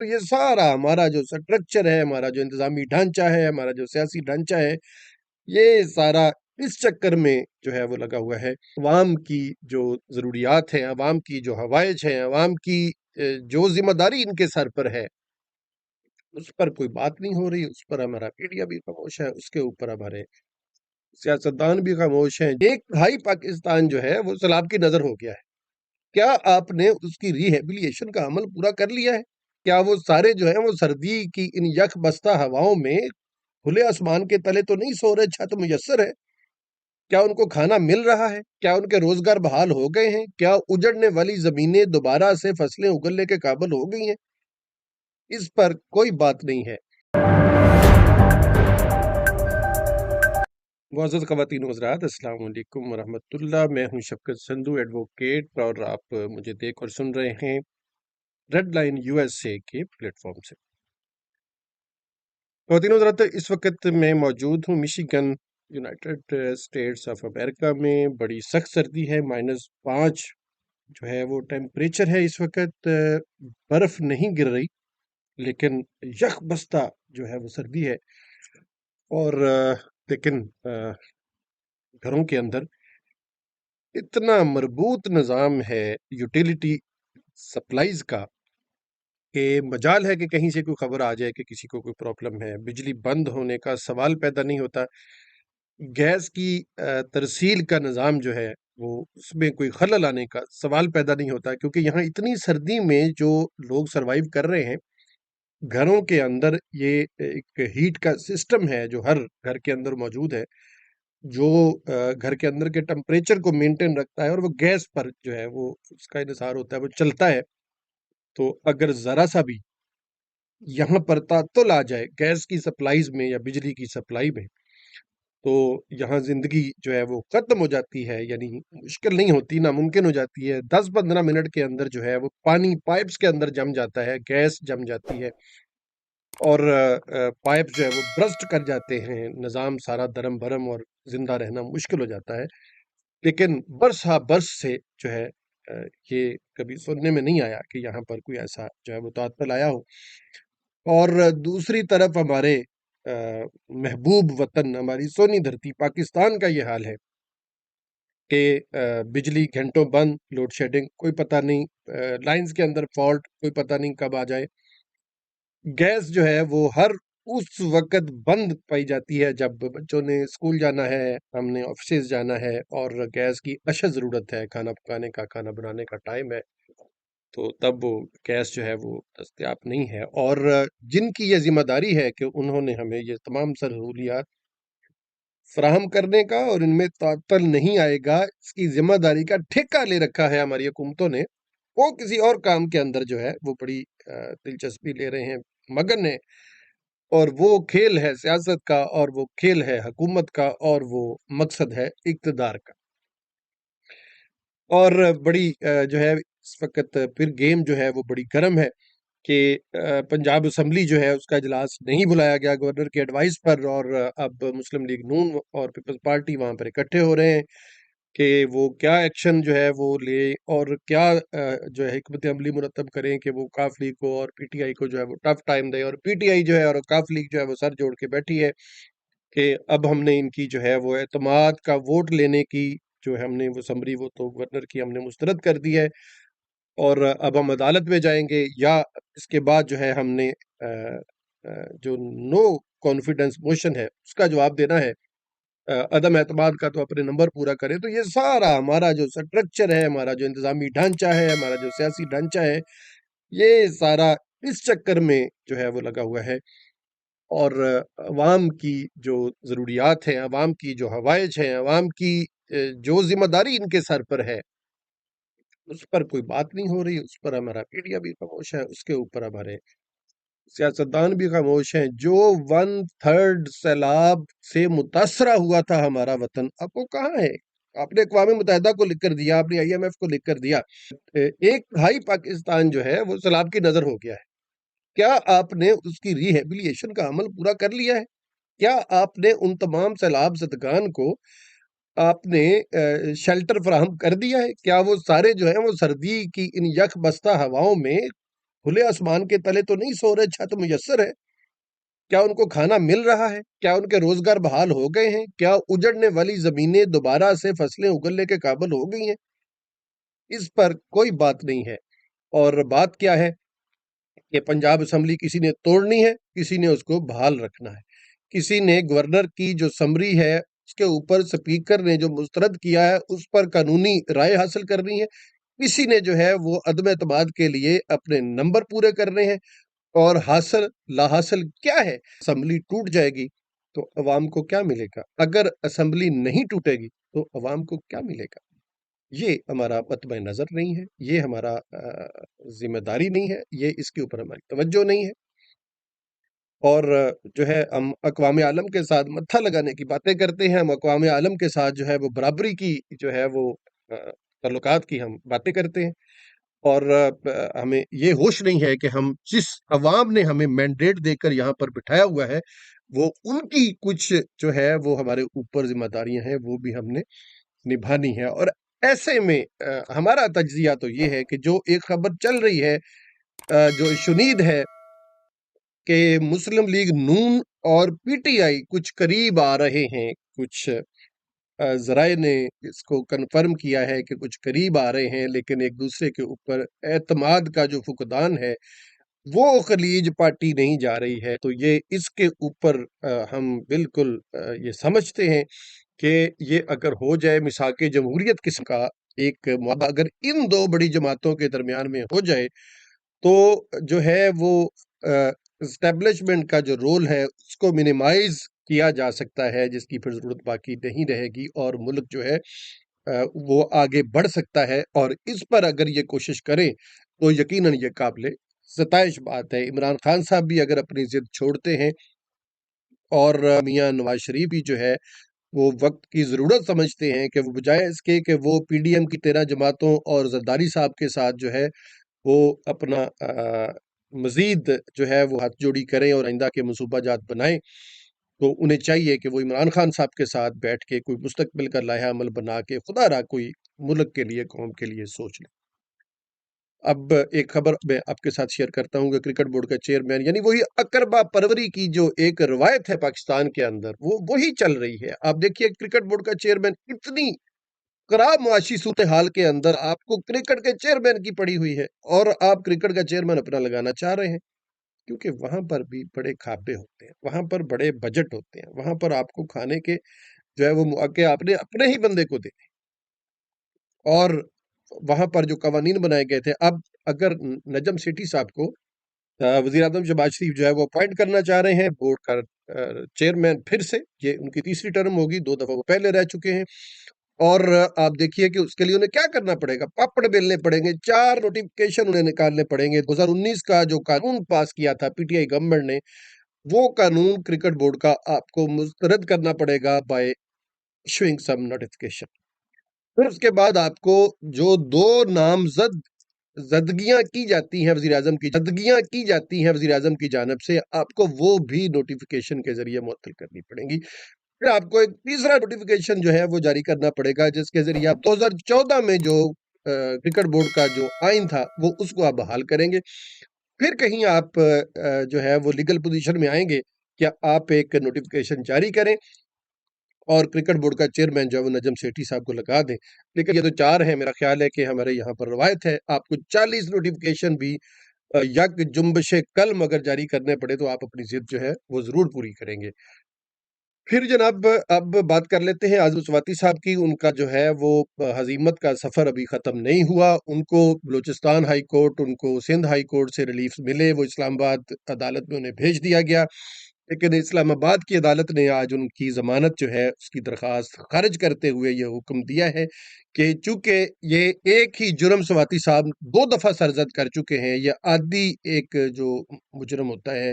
تو یہ سارا ہمارا جو سٹرکچر ہے، ہمارا جو انتظامی ڈھانچہ ہے، ہمارا جو سیاسی ڈھانچہ ہے، یہ سارا اس چکر میں جو ہے وہ لگا ہوا ہے۔ عوام کی جو ضروریات ہیں، عوام کی جو ہوائج ہیں، عوام کی جو ذمہ داری ان کے سر پر ہے، اس پر کوئی بات نہیں ہو رہی۔ اس پر ہمارا میڈیا بھی خاموش ہے، اس کے اوپر ہمارے سیاستدان بھی خاموش ہیں۔ ایک بھائی پاکستان جو ہے وہ سیلاب کی نظر ہو گیا ہے۔ کیا آپ نے اس کی ریہیبلیشن کا عمل پورا کر لیا ہے؟ کیا وہ سارے جو ہیں وہ سردی کی ان یک بستہ ہواؤں میں کھلے آسمان کے تلے تو نہیں سو رہے؟ چھت میسر ہے؟ کیا ان کو کھانا مل رہا ہے؟ کیا ان کے روزگار بحال ہو گئے ہیں؟ کیا اجڑنے والی زمینیں دوبارہ سے فصلیں اگلنے کے قابل ہو گئی ہیں؟ اس پر کوئی بات نہیں ہے۔ معزز خواتین و حضرات، السلام علیکم ورحمۃ اللہ۔ میں ہوں شفقت سندھو، ایڈوکیٹ، اور آپ مجھے دیکھ اور سن رہے ہیں red line U S A کے پلیٹ فارم سے۔ خواتین و حضرات، اس وقت میں موجود ہوں Michigan, United States of America میں۔ بڑی سخت سردی ہے، -5 جو ہے وہ ٹیمپریچر ہے اس وقت۔ برف نہیں گر رہی، لیکن یخ بستہ جو ہے وہ سردی ہے۔ اور لیکن گھروں کے اندر اتنا مربوط نظام ہے یوٹیلیٹی سپلائیز کا کہ مجال ہے کہ کہیں سے کوئی خبر آ جائے کہ کسی کو کوئی پرابلم ہے۔ بجلی بند ہونے کا سوال پیدا نہیں ہوتا۔ گیس کی ترسیل کا نظام جو ہے وہ اس میں کوئی خلل آنے کا سوال پیدا نہیں ہوتا، کیونکہ یہاں اتنی سردی میں جو لوگ سروائیو کر رہے ہیں، گھروں کے اندر یہ ایک ہیٹ کا سسٹم ہے جو ہر گھر کے اندر موجود ہے، جو گھر کے اندر کے ٹمپریچر کو مینٹین رکھتا ہے، اور وہ گیس پر جو ہے وہ اس کا انحصار ہوتا ہے، وہ چلتا ہے۔ تو اگر ذرا سا بھی یہاں پر تعطل آ جائے گیس کی سپلائیز میں یا بجلی کی سپلائی میں، تو یہاں زندگی جو ہے وہ ختم ہو جاتی ہے، یعنی مشکل نہیں ہوتی، ناممکن ہو جاتی ہے۔ 10-15 منٹ کے اندر جو ہے وہ پانی پائپس کے اندر جم جاتا ہے، گیس جم جاتی ہے، اور پائپ جو ہے وہ برسٹ کر جاتے ہیں، نظام سارا درم برم اور زندہ رہنا مشکل ہو جاتا ہے۔ لیکن برس ہا برس سے جو ہے یہ کبھی سننے میں نہیں آیا کہ یہاں پر کوئی ایسا جو ہے وہ تعطل آیا ہو۔ اور دوسری طرف ہمارے محبوب وطن، ہماری سونی دھرتی پاکستان کا یہ حال ہے کہ بجلی گھنٹوں بند، لوڈ شیڈنگ کوئی پتہ نہیں، لائنز کے اندر فالٹ کوئی پتہ نہیں کب آ جائے۔ گیس جو ہے وہ ہر اس وقت بند پائی جاتی ہے جب بچوں نے اسکول جانا ہے، ہم نے آفسز جانا ہے، اور گیس کی اشد ضرورت ہے، کھانا پکانے کا، کھانا بنانے کا ٹائم ہے، تو تب وہ گیس جو ہے وہ دستیاب نہیں ہے۔ اور جن کی یہ ذمہ داری ہے کہ انہوں نے ہمیں یہ تمام سہولیات فراہم کرنے کا اور ان میں تعطل نہیں آئے گا، اس کی ذمہ داری کا ٹھیکہ لے رکھا ہے ہماری حکومتوں نے، وہ کسی اور کام کے اندر جو ہے وہ بڑی دلچسپی لے رہے ہیں، مگن ہیں۔ اور وہ کھیل ہے سیاست کا، اور وہ کھیل ہے حکومت کا، اور وہ مقصد ہے اقتدار کا۔ اور بڑی جو ہے اس وقت پھر گیم جو ہے وہ بڑی گرم ہے کہ پنجاب اسمبلی جو ہے اس کا اجلاس نہیں بلایا گیا گورنر کی ایڈوائس پر، اور اب مسلم لیگ نون اور پیپلز پارٹی وہاں پر اکٹھے ہو رہے ہیں کہ وہ کیا ایکشن جو ہے وہ لے، اور کیا جو ہے حکمت عملی مرتب کریں کہ وہ کاف لیگ کو اور پی ٹی آئی کو جو ہے وہ ٹف ٹائم دے۔ اور پی ٹی آئی جو ہے اور کاف لیگ جو ہے وہ سر جوڑ کے بیٹھی ہے کہ اب ہم نے ان کی جو ہے وہ اعتماد کا ووٹ لینے کی جو ہم نے وہ سمری، وہ تو گورنر کی ہم نے مسترد کر دی ہے، اور اب ہم عدالت میں جائیں گے، یا اس کے بعد جو ہے ہم نے جو نو کانفیڈنس موشن ہے اس کا جواب دینا ہے۔ عدم اعتماد کا تو اپنے نمبر پورا کریں۔ تو یہ سارا ہمارا جو سٹرکچر ہے، ہمارا جو انتظامی ڈھانچہ ہے، ہمارا جو سیاسی ڈھانچہ ہے، یہ سارا اس چکر میں جو ہے وہ لگا ہوا ہے۔ اور عوام کی جو ضروریات ہیں، عوام کی جو ہوائج ہیں، عوام کی جو ذمہ داری ان کے سر پر ہے، اس پر کوئی بات نہیں ہو رہی۔ اس پر ہمارا میڈیا بھی خاموش ہے، اس کے اوپر ہمارے سیاستدان بھی خاموش ہیں۔ جو 1/3 سیلاب سے متاثرہ ہوا تھا ہمارا وطن، اب وہ کہاں ہے؟ آپ نے اقوام متحدہ کو لکھ کر دیا، آپ نے IMF کو لکھ کر دیا، ایک بھائی پاکستان جو ہے وہ سیلاب کی نظر ہو گیا ہے۔ کیا آپ نے اس کی ریہیبلیشن کا عمل پورا کر لیا ہے؟ کیا آپ نے ان تمام سیلاب زدگان کو آپ نے شیلٹر فراہم کر دیا ہے؟ کیا وہ سارے جو ہیں وہ سردی کی ان یک بستہ ہواؤں میں کھلے آسمان کے تلے تو نہیں سو رہے، چھت میسر ہے؟ کیا ان کو کھانا مل رہا ہے؟ کیا ان کے روزگار بحال ہو گئے ہیں؟ کیا اجڑنے والی زمینیں دوبارہ سے فصلیں اگلنے کے قابل ہو گئی ہیں؟ اس پر کوئی بات نہیں ہے۔ اور بات کیا ہے کہ پنجاب اسمبلی کسی نے توڑنی ہے، کسی نے اس کو بحال رکھنا ہے، کسی نے گورنر کی جو سمری ہے اس کے اوپر سپیکر نے جو مسترد کیا ہے اس پر قانونی رائے حاصل کرنی ہے، کسی نے جو ہے وہ عدم اعتماد کے لیے اپنے نمبر پورے کرنے ہیں۔ اور حاصل لا حاصل کیا ہے؟ اسمبلی ٹوٹ جائے گی تو عوام کو کیا ملے گا؟ اگر اسمبلی نہیں ٹوٹے گی تو عوام کو کیا ملے گا؟ یہ ہمارا مطمع نظر نہیں ہے، یہ ہمارا ذمہ داری نہیں ہے، یہ اس کے اوپر ہماری توجہ نہیں ہے۔ اور جو ہے ہم اقوام عالم کے ساتھ متھا لگانے کی باتیں کرتے ہیں، ہم اقوام عالم کے ساتھ جو ہے وہ برابری کی جو ہے وہ تعلقات کی ہم باتیں کرتے ہیں، اور ہمیں یہ ہوش نہیں ہے کہ ہم جس عوام نے ہمیں مینڈیٹ دے کر یہاں پر بٹھایا ہوا ہے وہ ان کی کچھ جو ہے وہ ہمارے اوپر ذمہ داریاں ہیں، وہ بھی ہم نے نبھانی ہے۔ اور ایسے میں ہمارا تجزیہ تو یہ ہے کہ جو ایک خبر چل رہی ہے جو شنید ہے کہ مسلم لیگ نون اور پی ٹی آئی کچھ قریب آ رہے ہیں، کچھ ذرائع نے اس کو کنفرم کیا ہے کہ کچھ قریب آ رہے ہیں، لیکن ایک دوسرے کے اوپر اعتماد کا جو فقدان ہے وہ خلیج پارٹی نہیں جا رہی ہے۔ تو یہ اس کے اوپر ہم بالکل یہ سمجھتے ہیں کہ یہ اگر ہو جائے مساق جمہوریت قسم کا ایک معاہدہ اگر ان دو بڑی جماعتوں کے درمیان میں ہو جائے تو جو ہے وہ اسٹیبلشمنٹ کا جو رول ہے اس کو منیمائز کیا جا سکتا ہے، جس کی پھر ضرورت باقی نہیں رہے گی، اور ملک جو ہے وہ آگے بڑھ سکتا ہے۔ اور اس پر اگر یہ کوشش کریں تو یقیناً یہ قابل ستائش بات ہے۔ عمران خان صاحب بھی اگر اپنی ضد چھوڑتے ہیں اور میاں نواز شریف بھی جو ہے وہ وقت کی ضرورت سمجھتے ہیں کہ وہ بجائے اس کے کہ وہ پی ڈی ایم کی 13 جماعتوں اور زرداری صاحب کے ساتھ جو ہے وہ اپنا مزید جو ہے وہ ہاتھ جوڑی کریں اور آئندہ کے منصوبہ جات بنائیں، تو انہیں چاہیے کہ وہ عمران خان صاحب کے ساتھ بیٹھ کے کوئی مستقبل کا لائحہ عمل بنا کے خدا را کوئی ملک کے لیے قوم کے لیے سوچ لیں۔ اب ایک خبر میں آپ کے ساتھ شیئر کرتا ہوں کہ کرکٹ بورڈ کا چیئرمین یعنی وہی اقربا پروری کی جو ایک روایت ہے پاکستان کے اندر وہ وہی چل رہی ہے۔ آپ دیکھیے کرکٹ بورڈ کا چیئرمین اتنی خراب معاشی صورتحال کے اندر آپ کو کرکٹ کے چیئرمین کی پڑی ہوئی ہے، اور آپ کرکٹ کا چیئرمین اپنا لگانا چاہ رہے ہیں، کیونکہ وہاں پر بھی بڑے کھابے ہوتے ہیں، وہاں پر بڑے بجٹ ہوتے ہیں، وہاں پر آپ کو کھانے کے جو ہے وہ مواقع آپ نے اپنے ہی بندے کو دینے، اور وہاں پر جو قوانین بنائے گئے تھے، اب اگر نجم سیٹھی صاحب کو وزیر اعظم شہباز شریف جو ہے وہ اپوائنٹ کرنا چاہ رہے ہیں بورڈ کا چیئرمین، پھر سے یہ ان کی تیسری ٹرم ہوگی، 2 دفعہ وہ پہلے رہ چکے ہیں، اور آپ دیکھیے کہ اس کے لیے انہیں کیا کرنا پڑے گا، پاپڑ بیلنے پڑیں گے، 4 نوٹیفکیشن انہیں نکالنے پڑیں گے۔ 2019 کا جو قانون پاس کیا تھا پی ٹی آئی گورنمنٹ نے، وہ قانون کرکٹ بورڈ کا آپ کو مسترد کرنا پڑے گا بائی ایشوئنگ سم نوٹیفکیشن۔ پھر اس کے بعد آپ کو جو 2 نامزد زدگیاں کی جاتی ہیں وزیر اعظم کی زدگیاں کی جاتی ہیں وزیر اعظم کی جانب سے، آپ کو وہ بھی نوٹیفکیشن کے ذریعے معطل کرنی پڑیں گی۔ پھر آپ کو ایک تیسرا نوٹیفکیشن جو ہے وہ جاری کرنا پڑے گا، جس کے ذریعے آپ 2014 میں جو کرکٹ بورڈ کا جو آئین تھا وہ اس کو آپ بحال کریں گے۔ پھر کہیں آپ جو ہے وہ لیگل پوزیشن میں آئیں گے کہ آپ ایک نوٹیفکیشن جاری کریں اور کرکٹ بورڈ کا چیئرمین جو ہے وہ نجم سیٹھی صاحب کو لگا دیں۔ لیکن یہ تو 4 ہیں، میرا خیال ہے کہ ہمارے یہاں پر روایت ہے آپ کو 40 نوٹیفکیشن بھی یک جنبش قلم اگر جاری کرنے پڑے تو آپ اپنی ضد جو ہے وہ ضرور پوری کریں گے۔ پھر جناب اب بات کر لیتے ہیں اعظم سواتی صاحب کی۔ ان کا جو ہے وہ ہزیمت کا سفر ابھی ختم نہیں ہوا، ان کو بلوچستان ہائی کورٹ، ان کو سندھ ہائی کورٹ سے ریلیف ملے، وہ اسلام آباد عدالت میں انہیں بھیج دیا گیا، لیکن اسلام آباد کی عدالت نے آج ان کی ضمانت جو ہے اس کی درخواست خارج کرتے ہوئے یہ حکم دیا ہے کہ چونکہ یہ ایک ہی جرم سواتی صاحب 2 دفعہ سرزد کر چکے ہیں، یہ عادی ایک جو مجرم ہوتا ہے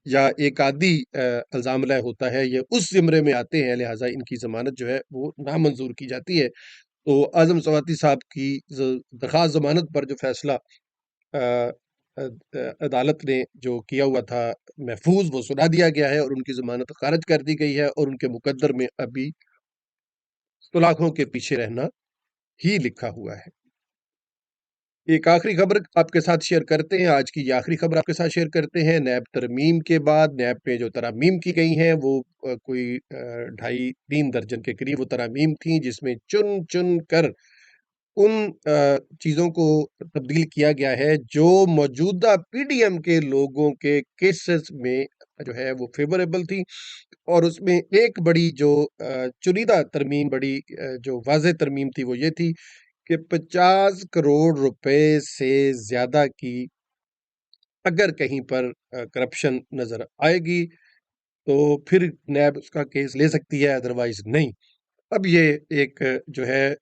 یا ایک عادی الزام لائے ہوتا ہے، یہ اس زمرے میں آتے ہیں، لہٰذا ان کی ضمانت جو ہے وہ نامنظور کی جاتی ہے۔ تو اعظم سواتی صاحب کی درخواست ضمانت پر جو فیصلہ عدالت نے جو کیا ہوا تھا محفوظ، وہ سنا دیا گیا ہے اور ان کی ضمانت خارج کر دی گئی ہے، اور ان کے مقدر میں ابھی سلاخوں کے پیچھے رہنا ہی لکھا ہوا ہے۔ ایک آخری خبر آپ کے ساتھ شیئر کرتے ہیں، آج کی یہ آخری خبر آپ کے ساتھ شیئر کرتے ہیں۔ نیب ترمیم کے بعد نیب پہ جو ترامیم کی گئی ہیں وہ کوئی 2.5-3 درجن کے قریب وہ ترامیم تھیں، جس میں چن چن کر ان چیزوں کو تبدیل کیا گیا ہے جو موجودہ پی ڈی ایم کے لوگوں کے کیسز میں جو ہے وہ فیوریبل تھی، اور اس میں ایک بڑی جو چنیدہ ترمیم، بڑی جو واضح ترمیم تھی وہ یہ تھی کہ 50 کروڑ روپے سے زیادہ کی اگر کہیں پر کرپشن نظر آئے گی تو پھر نیب اس کا کیس لے سکتی ہے، ادروائز نہیں۔ اب یہ ایک جو ہے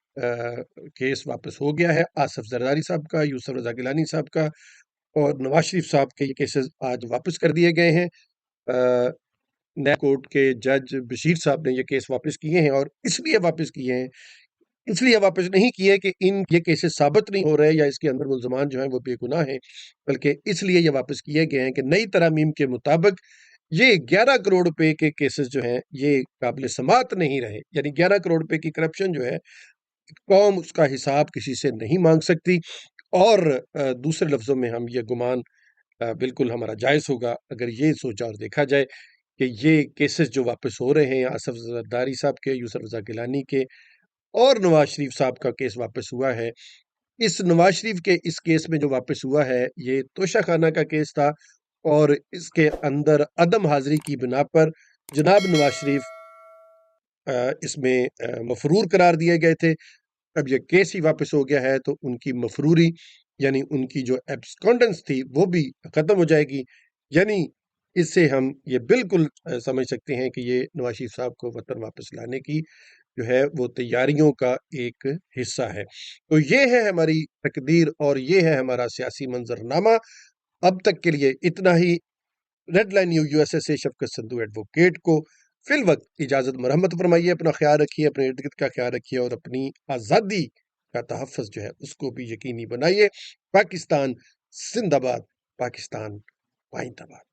کیس واپس ہو گیا ہے آصف زرداری صاحب کا، یوسف رضا گیلانی صاحب کا اور نواز شریف صاحب کے یہ کیسز آج واپس کر دیے گئے ہیں۔ نیب کورٹ کے جج بشیر صاحب نے یہ کیس واپس کیے ہیں، اور اس لیے واپس کیے ہیں، اس لیے واپس نہیں کیے کہ یہ کیسز ثابت نہیں ہو رہے یا اس کے اندر ملزمان جو ہیں وہ بے گناہ ہیں، بلکہ اس لیے یہ واپس کیے گئے ہیں کہ نئی ترامیم کے مطابق یہ 11 کروڑ روپے کے کیسز جو ہیں یہ قابل سماعت نہیں رہے، یعنی 11 کروڑ روپے کی کرپشن جو ہے قوم اس کا حساب کسی سے نہیں مانگ سکتی۔ اور دوسرے لفظوں میں ہم یہ گمان بالکل ہمارا جائز ہوگا اگر یہ سوچا اور دیکھا جائے کہ یہ کیسز جو واپس ہو رہے ہیں آصف زرداری صاحب کے، یوسف رضا گیلانی کے اور نواز شریف صاحب کا کیس واپس ہوا ہے، اس نواز شریف کے اس کیس میں جو واپس ہوا ہے یہ توشہ خانہ کا کیس تھا، اور اس کے اندر عدم حاضری کی بنا پر جناب نواز شریف اس میں مفرور قرار دیے گئے تھے۔ اب یہ کیس ہی واپس ہو گیا ہے تو ان کی مفروری یعنی ان کی جو ایبسکونڈنس تھی وہ بھی ختم ہو جائے گی، یعنی اس سے ہم یہ بالکل سمجھ سکتے ہیں کہ یہ نواز شریف صاحب کو وطن واپس لانے کی جو ہے وہ تیاریوں کا ایک حصہ ہے۔ تو یہ ہے ہماری تقدیر اور یہ ہے ہمارا سیاسی منظرنامہ۔ اب تک کے لیے اتنا ہی۔ Red line U S S سے شفقت سندھو ایڈوکیٹ کو فی الوقت اجازت مرحمت فرمائیے، اپنا خیال رکھیے، اپنے ارد گرد کا خیال رکھیے اور اپنی آزادی کا تحفظ جو ہے اس کو بھی یقینی بنائیے۔ پاکستان زندہ باد، پاکستان پائندہ باد۔